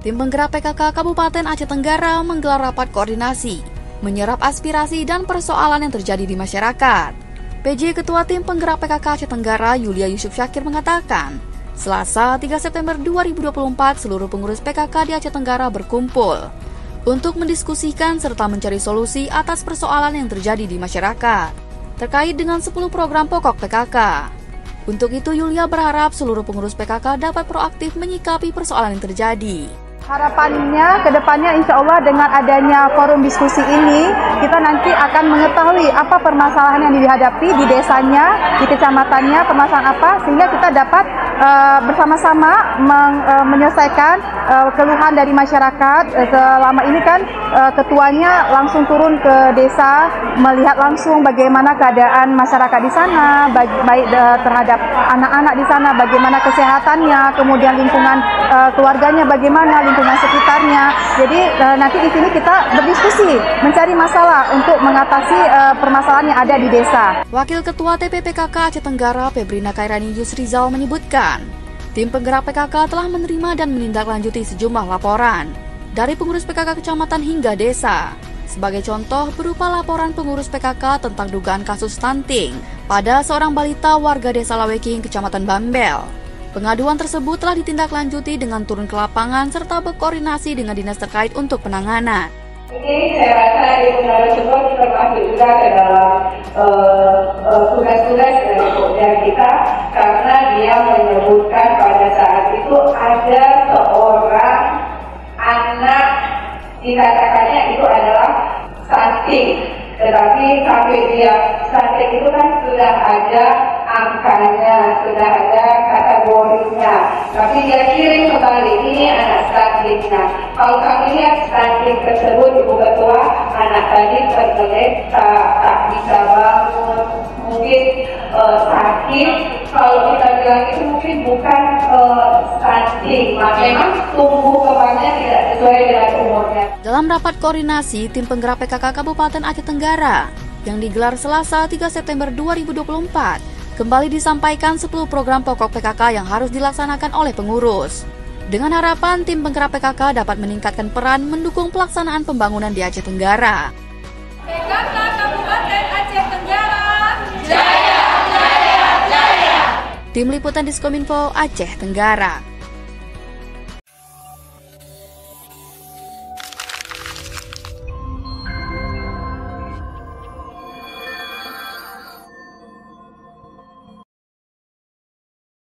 Tim penggerak PKK Kabupaten Aceh Tenggara menggelar rapat koordinasi, menyerap aspirasi dan persoalan yang terjadi di masyarakat. PJ Ketua Tim Penggerak PKK Aceh Tenggara Yulia Yusuf Syakir mengatakan, Selasa 3 September 2024 seluruh pengurus PKK di Aceh Tenggara berkumpul untuk mendiskusikan serta mencari solusi atas persoalan yang terjadi di masyarakat terkait dengan 10 program pokok PKK. Untuk itu, Yulia berharap seluruh pengurus PKK dapat proaktif menyikapi persoalan yang terjadi. Harapannya ke depannya insya Allah dengan adanya forum diskusi ini, kita nanti akan mengetahui apa permasalahan yang dihadapi di desanya, di kecamatannya, permasalahan apa, sehingga kita dapat bersama-sama menyelesaikan keluhan dari masyarakat. Selama ini kan ketuanya langsung turun ke desa, melihat langsung bagaimana keadaan masyarakat di sana, baik terhadap anak-anak di sana, bagaimana kesehatannya, kemudian lingkungan keluarganya bagaimana, lingkungan sekitarnya. Jadi nanti di sini kita berdiskusi, mencari masalah untuk mengatasi permasalahan yang ada di desa. Wakil Ketua TPPKK Aceh Tenggara Febrina Kairani Yusrizal menyebutkan, tim penggerak PKK telah menerima dan menindaklanjuti sejumlah laporan dari pengurus PKK kecamatan hingga desa. Sebagai contoh berupa laporan pengurus PKK tentang dugaan kasus stunting pada seorang balita warga desa Laweking, Kecamatan Bambel. Pengaduan tersebut telah ditindaklanjuti dengan turun ke lapangan serta berkoordinasi dengan dinas terkait untuk penanganan. Ini saya rasa Ibu Narasumber termasuk juga ke dalam tugas-tugas dari kita, karena dia menyebutkan pada saat itu ada seorang anak, dikatakannya itu adalah stunting. Tetapi sampai dia stunting itu kan sudah ada angkanya, sudah ada kategorinya. Tapi dia kirim kembali, ini anak stuntingnya. Kalau kami lihat stunting tersebut, Ibu Ketua, anak tadi tergeletak, tak bisa bangun, mungkin sakit. Kalau kita bilang itu mungkin bukan stunting, memang tumbuh kembangnya tidak sesuai dengan umurnya. Dalam rapat koordinasi tim penggerak PKK Kabupaten Aceh Tenggara yang digelar Selasa 3 September 2024, kembali disampaikan 10 program pokok PKK yang harus dilaksanakan oleh pengurus. Dengan harapan tim penggerak PKK dapat meningkatkan peran mendukung pelaksanaan pembangunan di Aceh Tenggara. PKK Kabupaten Aceh Tenggara, Jaya, jaya, jaya. Tim Liputan Diskominfo Aceh Tenggara.